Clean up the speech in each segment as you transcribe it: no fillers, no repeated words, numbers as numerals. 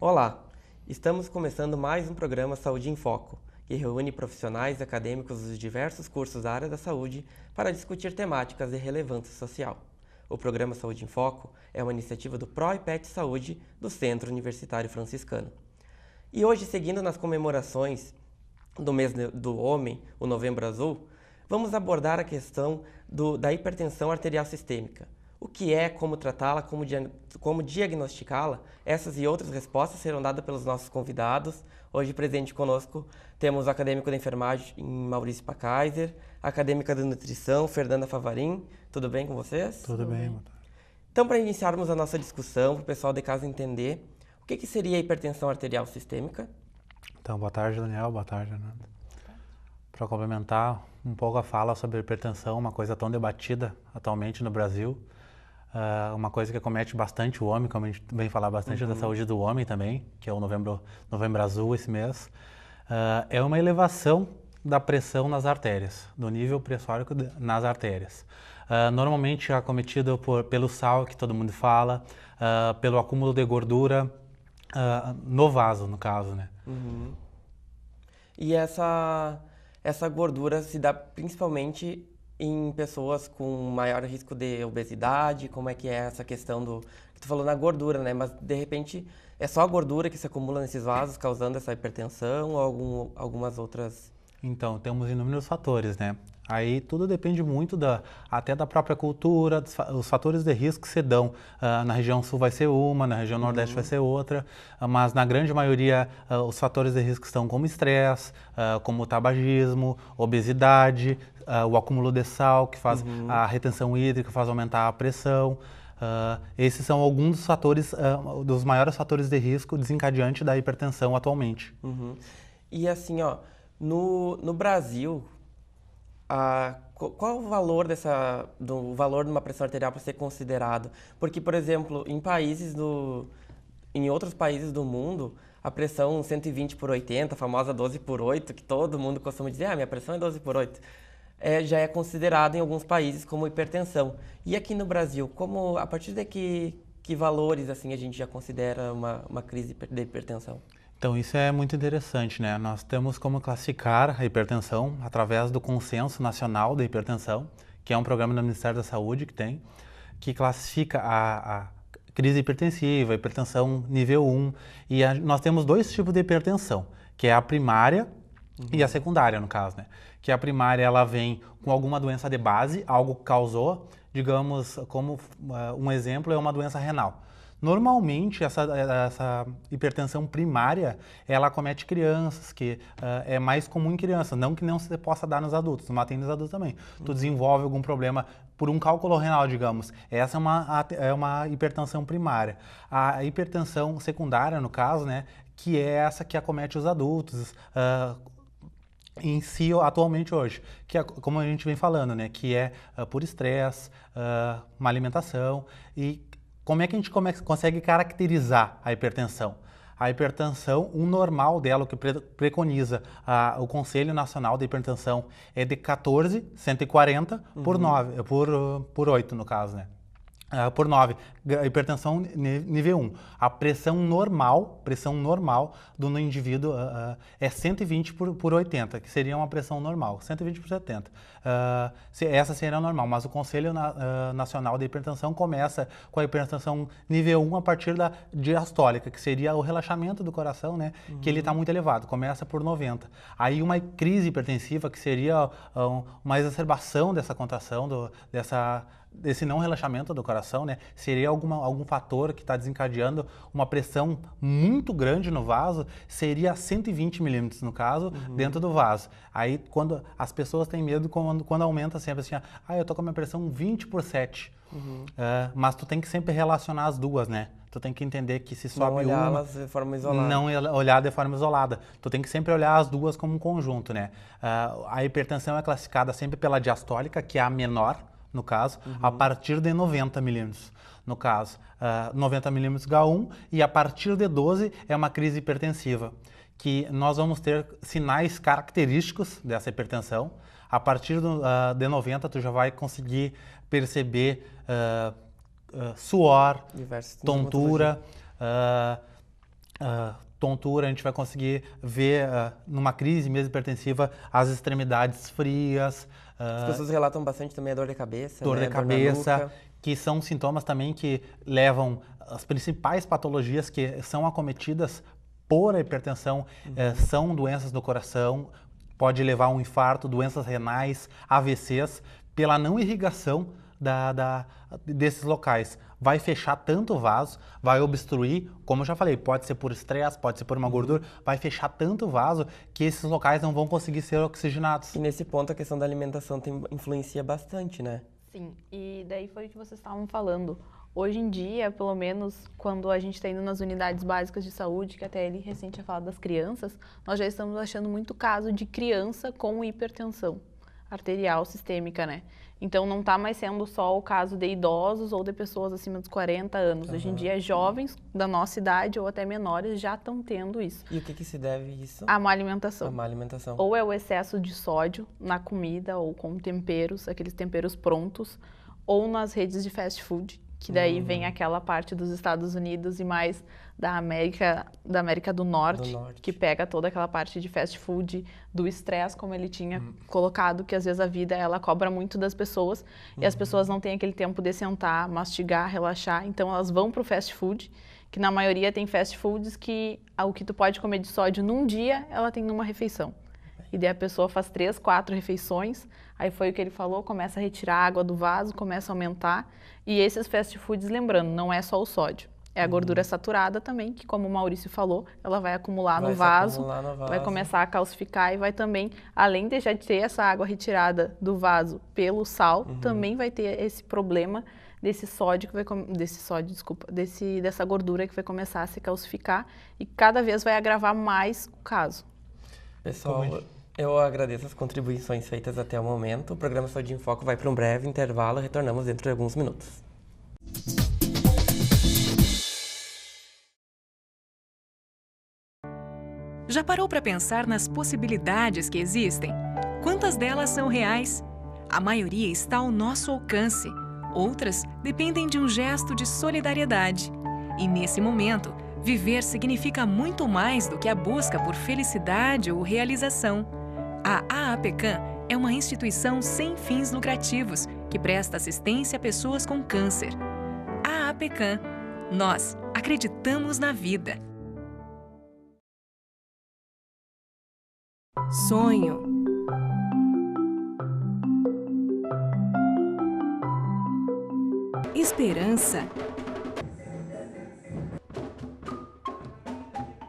Olá, estamos começando mais um programa Saúde em Foco, que reúne profissionais acadêmicos dos diversos cursos da área da saúde para discutir temáticas de relevância social. O programa Saúde em Foco é uma iniciativa do PRO-IPET Saúde do Centro Universitário Franciscano. E hoje, seguindo nas comemorações do mês do homem, o Novembro Azul, vamos abordar a questão da hipertensão arterial sistêmica. O que é, como tratá-la, como diagnosticá-la, essas e outras respostas serão dadas pelos nossos convidados. Hoje presente conosco temos o acadêmico da enfermagem Maurício Pacaiser, a acadêmica da nutrição Fernanda Favarin. Tudo bem com vocês? Tudo bem, boa tarde. Então, para iniciarmos a nossa discussão, para o pessoal de casa entender, o que seria a hipertensão arterial sistêmica? Então, boa tarde, Daniel, boa tarde, Fernanda. Para complementar um pouco a fala sobre a hipertensão, uma coisa tão debatida atualmente no Brasil, uma coisa que acomete bastante o homem, como a gente vem falar bastante da saúde do homem também, que é o Novembro Azul esse mês, é uma elevação da pressão nas artérias, do nível pressórico nas artérias. Normalmente é acometido pelo sal, que todo mundo fala, pelo acúmulo de gordura no vaso, no caso, né? Uhum. E essa gordura se dá principalmente em pessoas com maior risco de obesidade? Como é que é essa questão que tu falou na gordura, né? Mas de repente é só a gordura que se acumula nesses vasos causando essa hipertensão ou algumas outras? Então, temos inúmeros fatores, né? Aí tudo depende muito até da própria cultura, os fatores de risco que se dão. Na região sul vai ser uma, na região nordeste vai ser outra, mas na grande maioria os fatores de risco estão como estresse, como o tabagismo, obesidade, o acúmulo de sal, que faz a retenção hídrica, faz aumentar a pressão. Esses são alguns dos fatores, dos maiores fatores de risco desencadeante da hipertensão atualmente. E assim, ó, no Brasil, qual o valor do valor de uma pressão arterial para ser considerado? Porque, por exemplo, em outros países do mundo, a pressão 120/80, a famosa 12/8, que todo mundo costuma dizer, minha pressão é 12/8, já é considerado em alguns países como hipertensão. E aqui no Brasil, a partir de que valores assim a gente já considera uma crise de hipertensão? Então, isso é muito interessante, né? Nós temos como classificar a hipertensão através do Consenso Nacional da Hipertensão, que é um programa do Ministério da Saúde que classifica a crise hipertensiva, a hipertensão nível 1, e nós temos dois tipos de hipertensão, que é a primária e a secundária, no caso, né? Que a primária, ela vem com alguma doença de base, algo que causou, digamos, como um exemplo, é uma doença renal. Normalmente, essa hipertensão primária, ela acomete crianças, que é mais comum em crianças, não que não se possa dar nos adultos, mas tem nos adultos também. Tu desenvolve algum problema por um cálculo renal, digamos. Essa é uma hipertensão primária. A hipertensão secundária, no caso, né, que é essa que acomete os adultos, em si, atualmente hoje, que é, como a gente vem falando, né, que é por estresse, má alimentação. E como é que a gente consegue caracterizar a hipertensão? A hipertensão, o normal dela, o que preconiza o Conselho Nacional da Hipertensão, é de 14/140 por 8, no caso, né? Por 9, hipertensão nível 1. A pressão normal do indivíduo é 120/80, que seria uma pressão normal, 120/70. Essa seria a normal, mas o Conselho Nacional da Hipertensão começa com a hipertensão nível 1 a partir da diastólica, que seria o relaxamento do coração, né, que ele está muito elevado, começa por 90. Aí uma crise hipertensiva, que seria uma exacerbação dessa contração, desse não relaxamento do coração, né? Seria algum fator que está desencadeando uma pressão muito grande no vaso, seria 120 milímetros, no caso, dentro do vaso. Aí, quando as pessoas têm medo, quando aumenta sempre assim, eu tô com a minha pressão 20/7. Mas tu tem que sempre relacionar as duas, né? Tu tem que entender que se sobe não olhá-las de forma isolada. Não olhar de forma isolada. Tu tem que sempre olhar as duas como um conjunto, né? A hipertensão é classificada sempre pela diastólica, que é a menor, no caso, a partir de 90 milímetros, no caso, 90 milímetros H1, e a partir de 12 é uma crise hipertensiva, que nós vamos ter sinais característicos dessa hipertensão. A partir de 90 tu já vai conseguir perceber suor, tontura, tontura, a gente vai conseguir ver numa crise mesmo hipertensiva as extremidades frias. As pessoas relatam bastante também a dor de cabeça, Dor né? de cabeça, que são sintomas também que levam as principais patologias que são acometidas por a hipertensão, são doenças do coração, pode levar a um infarto, doenças renais, AVCs, pela não irrigação desses locais. Vai fechar tanto o vaso, vai obstruir, como eu já falei, pode ser por estresse, pode ser por uma gordura, vai fechar tanto o vaso que esses locais não vão conseguir ser oxigenados. E nesse ponto a questão da alimentação influencia bastante, né? Sim, e daí foi o que vocês estavam falando. Hoje em dia, pelo menos quando a gente está indo nas unidades básicas de saúde, que até ele recente tinha falado das crianças, nós já estamos achando muito caso de criança com hipertensão arterial sistêmica, né? Então não está mais sendo só o caso de idosos ou de pessoas acima dos 40 anos. Hoje em dia, jovens da nossa idade ou até menores já estão tendo isso. E o que se deve isso? A má alimentação. A má alimentação. Ou é o excesso de sódio na comida ou com temperos, aqueles temperos prontos, ou nas redes de fast food, que daí vem aquela parte dos Estados Unidos e mais da América do Norte, que pega toda aquela parte de fast food, do estresse, como ele tinha colocado, que às vezes a vida ela cobra muito das pessoas e as pessoas não têm aquele tempo de sentar, mastigar, relaxar, então elas vão para o fast food, que na maioria tem fast foods que o que tu pode comer de sódio num dia, ela tem numa refeição. E daí a pessoa faz 3, 4 refeições, aí foi o que ele falou, começa a retirar a água do vaso, começa a aumentar. E esses fast foods, lembrando, não é só o sódio, é a gordura saturada também, que como o Maurício falou, ela vai acumular no vaso, vai começar a calcificar e vai também, além de já ter essa água retirada do vaso pelo sal, também vai ter esse problema desse sódio, dessa gordura que vai começar a se calcificar e cada vez vai agravar mais o caso. Pessoal, eu agradeço as contribuições feitas até o momento. O programa Saúde em Foco vai para um breve intervalo. Retornamos dentro de alguns minutos. Já parou para pensar nas possibilidades que existem? Quantas delas são reais? A maioria está ao nosso alcance. Outras dependem de um gesto de solidariedade. E nesse momento, viver significa muito mais do que a busca por felicidade ou realização. A AAPCAM é uma instituição sem fins lucrativos que presta assistência a pessoas com câncer. AAPCAM. Nós acreditamos na vida. Sonho. Esperança.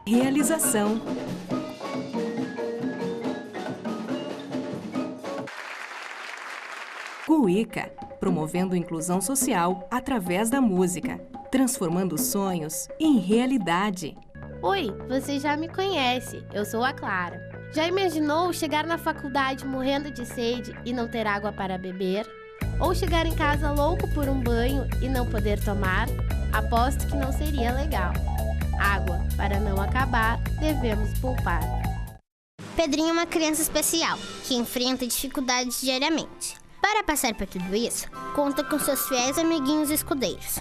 Realização. Cuíca, promovendo inclusão social através da música, transformando sonhos em realidade. Oi, você já me conhece, eu sou a Clara. Já imaginou chegar na faculdade morrendo de sede e não ter água para beber? Ou chegar em casa louco por um banho e não poder tomar? Aposto que não seria legal. Água, para não acabar, devemos poupar. Pedrinho é uma criança especial, que enfrenta dificuldades diariamente. Para passar por tudo isso, conta com seus fiéis amiguinhos escudeiros,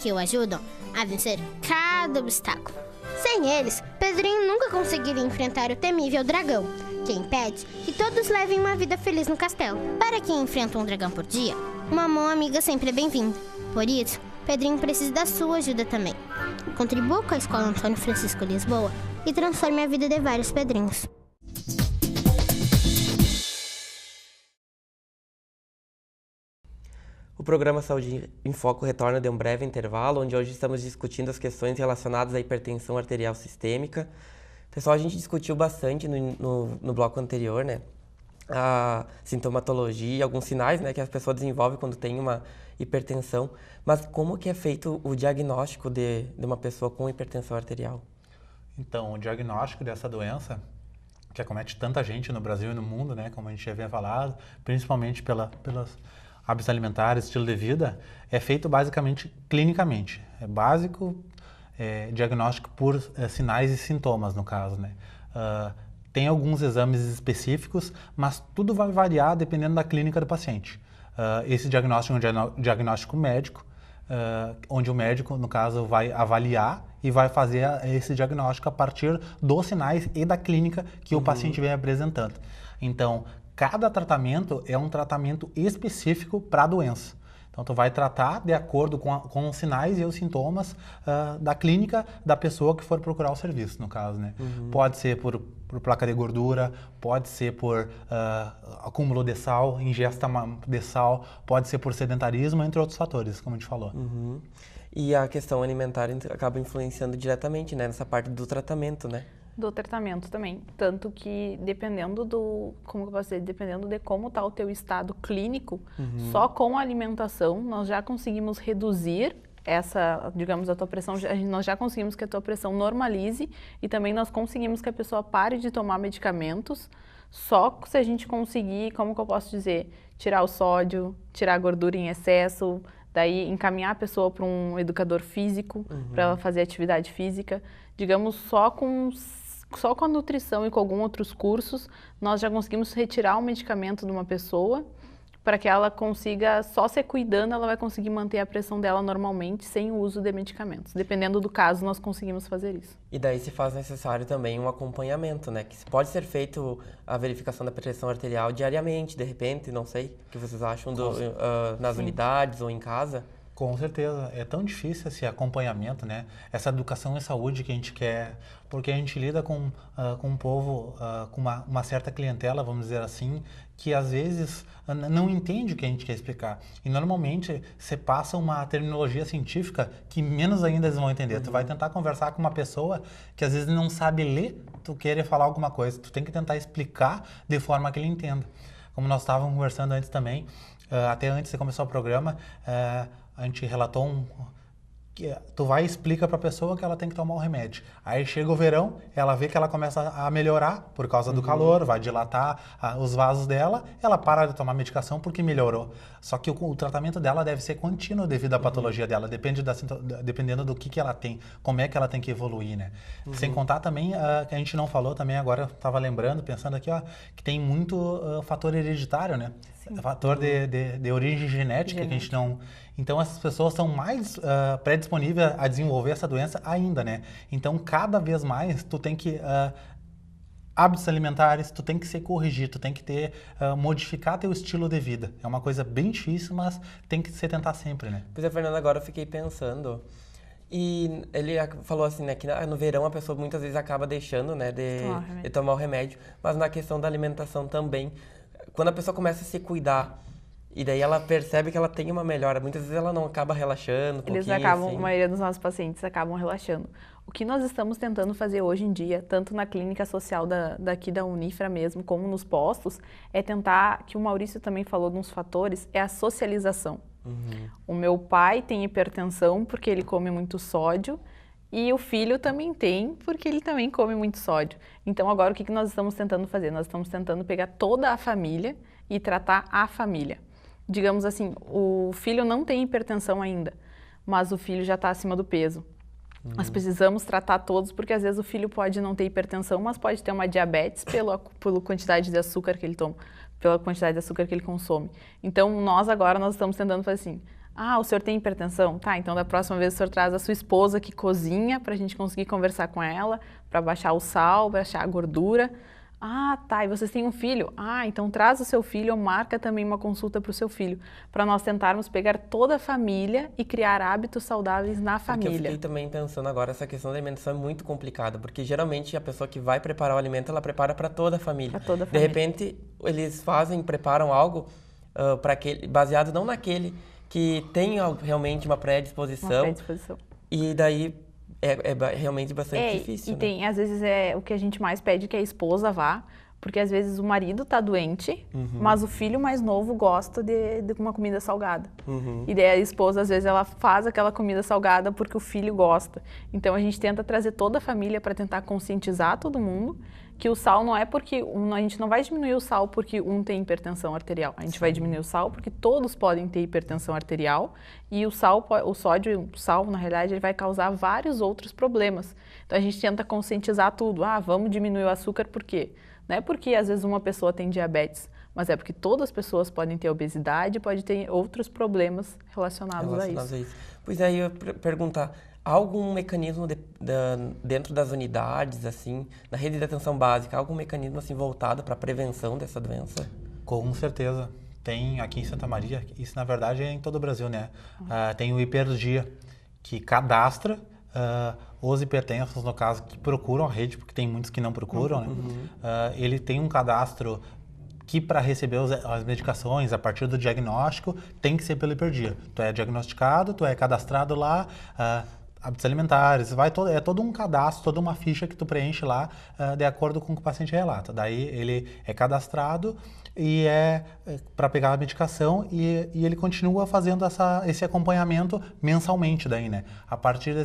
que o ajudam a vencer cada obstáculo. Sem eles, Pedrinho nunca conseguiria enfrentar o temível dragão, que impede que todos levem uma vida feliz no castelo. Para quem enfrenta um dragão por dia, uma mão amiga sempre é bem-vinda. Por isso, Pedrinho precisa da sua ajuda também. Contribua com a Escola Antônio Francisco Lisboa e transforme a vida de vários Pedrinhos. O programa Saúde em Foco retorna de um breve intervalo, onde hoje estamos discutindo as questões relacionadas à hipertensão arterial sistêmica. Pessoal, a gente discutiu bastante no bloco anterior, né? A sintomatologia, alguns sinais, né, que a pessoa desenvolve quando tem uma hipertensão. Mas como que é feito o diagnóstico de uma pessoa com hipertensão arterial? Então, o diagnóstico dessa doença, que acomete tanta gente no Brasil e no mundo, né, como a gente já havia falado, principalmente pelos hábitos alimentares, estilo de vida, é feito basicamente clinicamente. É básico, diagnóstico por sinais e sintomas, no caso, né? Tem alguns exames específicos, mas tudo vai variar dependendo da clínica do paciente. Esse diagnóstico é um diagnóstico médico, onde o médico, no caso, vai avaliar e vai fazer esse diagnóstico a partir dos sinais e da clínica que o paciente vem apresentando. Então, cada tratamento é um tratamento específico para a doença. Então, tu vai tratar de acordo com os sinais e os sintomas da clínica da pessoa que for procurar o serviço, no caso, né? Pode ser por placa de gordura, pode ser por acúmulo de sal, ingesta de sal, pode ser por sedentarismo, entre outros fatores, como a gente falou. E a questão alimentar acaba influenciando diretamente, né, nessa parte do tratamento, né? Do tratamento também. Tanto que dependendo dependendo de como está o teu estado clínico, só com a alimentação nós já conseguimos reduzir a tua pressão, nós já conseguimos que a tua pressão normalize e também nós conseguimos que a pessoa pare de tomar medicamentos, só se a gente conseguir, como que eu posso dizer, tirar o sódio, tirar a gordura em excesso, daí encaminhar a pessoa para um educador físico, para ela fazer atividade física. Digamos, só com a nutrição e com alguns outros cursos, nós já conseguimos retirar o medicamento de uma pessoa para que ela consiga, só se cuidando, ela vai conseguir manter a pressão dela normalmente, sem o uso de medicamentos. Dependendo do caso, nós conseguimos fazer isso. E daí se faz necessário também um acompanhamento, né? Que pode ser feito a verificação da pressão arterial diariamente, de repente, não sei, o que vocês acham nas unidades ou em casa? Com certeza, é tão difícil esse acompanhamento, né? Essa educação em saúde que a gente quer, porque a gente lida com um povo, com uma certa clientela, vamos dizer assim, que às vezes não entende o que a gente quer explicar. E normalmente você passa uma terminologia científica que menos ainda eles vão entender. Tu vai tentar conversar com uma pessoa que às vezes não sabe ler, tu querer falar alguma coisa, tu tem que tentar explicar de forma que ele entenda. Como nós estávamos conversando antes também, até antes de começar o programa, a gente relatou tu vai e explica para a pessoa que ela tem que tomar o remédio. Aí chega o verão, ela vê que ela começa a melhorar por causa do calor, vai dilatar os vasos dela, ela para de tomar medicação porque melhorou. Só que o tratamento dela deve ser contínuo devido à patologia dela, dependendo do que ela tem, como é que ela tem que evoluir, né? Sem contar também, que a gente não falou também, agora eu estava lembrando, pensando aqui, que tem muito fator hereditário, né? Sim. Fator de origem genética que a gente não... Então, essas pessoas são mais predisponíveis a desenvolver essa doença ainda, né? Então, cada vez mais, tu tem que... hábitos alimentares, tu tem que se corrigir, tu tem que modificar teu estilo de vida. É uma coisa bem difícil, mas tem que se tentar sempre, né? Pois é, Fernando, agora eu fiquei pensando... E ele falou assim, né, que no verão a pessoa muitas vezes acaba deixando, né, de tomar o remédio. Mas na questão da alimentação também, quando a pessoa começa a se cuidar... E daí ela percebe que ela tem uma melhora. Muitas vezes ela não acaba relaxando. Eles acabam, assim. A maioria dos nossos pacientes acabam relaxando. O que nós estamos tentando fazer hoje em dia, tanto na clínica social daqui da Unifra mesmo, como nos postos, é tentar, que o Maurício também falou de uns fatores, é a socialização. O meu pai tem hipertensão porque ele come muito sódio e o filho também tem porque ele também come muito sódio. Então agora o que nós estamos tentando fazer? Nós estamos tentando pegar toda a família e tratar a família. Digamos assim, o filho não tem hipertensão ainda, mas o filho já está acima do peso. Nós precisamos tratar todos, porque às vezes o filho pode não ter hipertensão, mas pode ter uma diabetes pela quantidade de açúcar que ele toma, pela quantidade de açúcar que ele consome. Então, nós estamos tentando fazer assim, o senhor tem hipertensão? Tá, então da próxima vez o senhor traz a sua esposa que cozinha, para a gente conseguir conversar com ela, para baixar o sal, baixar a gordura. Tá, e vocês têm um filho? Então traz o seu filho ou marca também uma consulta para o seu filho, para nós tentarmos pegar toda a família e criar hábitos saudáveis na família. Eu fiquei também pensando agora, essa questão da alimentação é muito complicada, porque geralmente a pessoa que vai preparar o alimento, ela prepara para toda a família. Para toda a família. De repente, eles preparam algo baseado não naquele que tem realmente uma predisposição. E daí... É realmente bastante difícil, né? Às vezes o que a gente mais pede que a esposa vá, porque às vezes o marido tá doente, mas o filho mais novo gosta de uma comida salgada. E daí a esposa, às vezes, ela faz aquela comida salgada porque o filho gosta. Então a gente tenta trazer toda a família para tentar conscientizar todo mundo que o sal não é porque... A gente não vai diminuir o sal porque um tem hipertensão arterial. A gente vai diminuir o sal porque todos podem ter hipertensão arterial e o sal, na realidade, ele vai causar vários outros problemas. Então a gente tenta conscientizar tudo. Vamos diminuir o açúcar por quê? Não é porque às vezes uma pessoa tem diabetes, mas é porque todas as pessoas podem ter obesidade, podem ter outros problemas relacionados a isso. Pois aí eu ia perguntar, Há algum mecanismo dentro das unidades, assim, na rede de atenção básica, algum mecanismo assim voltado para a prevenção dessa doença? Com certeza. Tem aqui em Santa Maria, isso na verdade é em todo o Brasil, né? Tem o Hiperdia, que cadastra os hipertensos, no caso, que procuram a rede, porque tem muitos que não procuram, né? Ele tem um cadastro que para receber as medicações a partir do diagnóstico tem que ser pelo Hiperdia. Tu é diagnosticado, tu é cadastrado lá, hábitos alimentares, é todo um cadastro, toda uma ficha que tu preenche lá de acordo com o que o paciente relata. Daí ele é cadastrado e é para pegar a medicação e ele continua fazendo esse acompanhamento mensalmente daí, né? A partir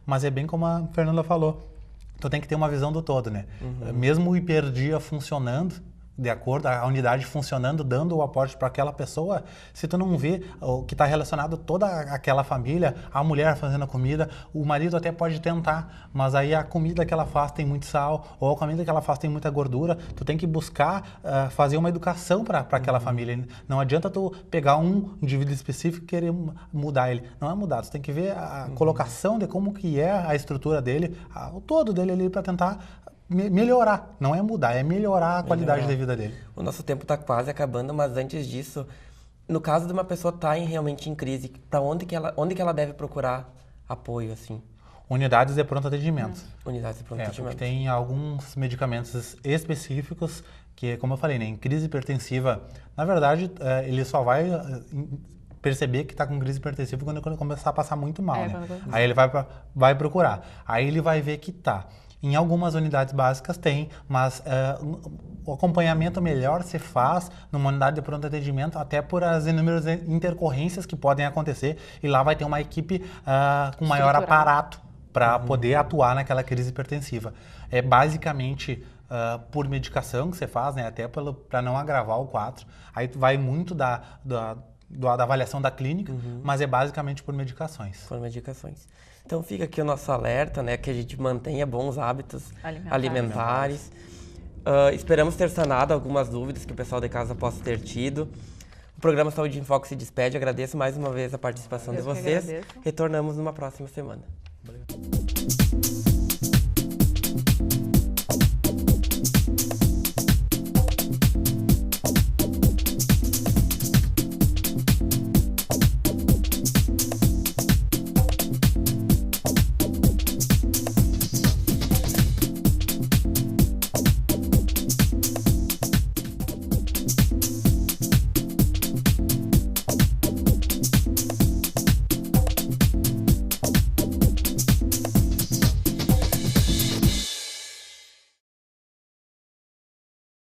mas é bem como a Fernanda falou, tu tem que ter uma visão do todo, né? Mesmo o Hiperdia funcionando, de acordo, a unidade funcionando, dando o aporte para aquela pessoa, se tu não vê o que está relacionado a toda aquela família, a mulher fazendo a comida, o marido até pode tentar, mas aí a comida que ela faz tem muito sal, ou a comida que ela faz tem muita gordura, tu tem que buscar fazer uma educação para aquela família. Não adianta tu pegar um indivíduo específico e querer mudar ele. Não é mudar, tu tem que ver a colocação de como que é a estrutura dele, o todo dele ali para tentar melhorar, não é mudar, é melhorar a qualidade de vida dele. O nosso tempo está quase acabando, mas antes disso, no caso de uma pessoa estar realmente em crise, para onde que ela deve procurar apoio, assim? Unidades de pronto atendimento. Unidades de pronto atendimento. Porque tem alguns medicamentos específicos que, como eu falei, né, em crise hipertensiva, na verdade, ele só vai perceber que está com crise hipertensiva quando começar a passar muito mal, né? Aí ele vai procurar. Aí ele vai ver que está. Em algumas unidades básicas tem, mas o acompanhamento melhor se faz numa unidade de pronto atendimento, até por as inúmeras intercorrências que podem acontecer, e lá vai ter uma equipe com maior aparato para poder atuar naquela crise hipertensiva. É basicamente por medicação que você faz, né, até para não agravar o quadro. Aí vai muito da avaliação da clínica, mas é basicamente por medicações. Por medicações. Então fica aqui o nosso alerta, né, que a gente mantenha bons hábitos alimentares. Esperamos ter sanado algumas dúvidas que o pessoal de casa possa ter tido. O programa Saúde em Foco se despede. Agradeço mais uma vez a participação de vocês. Retornamos numa próxima semana. Obrigado.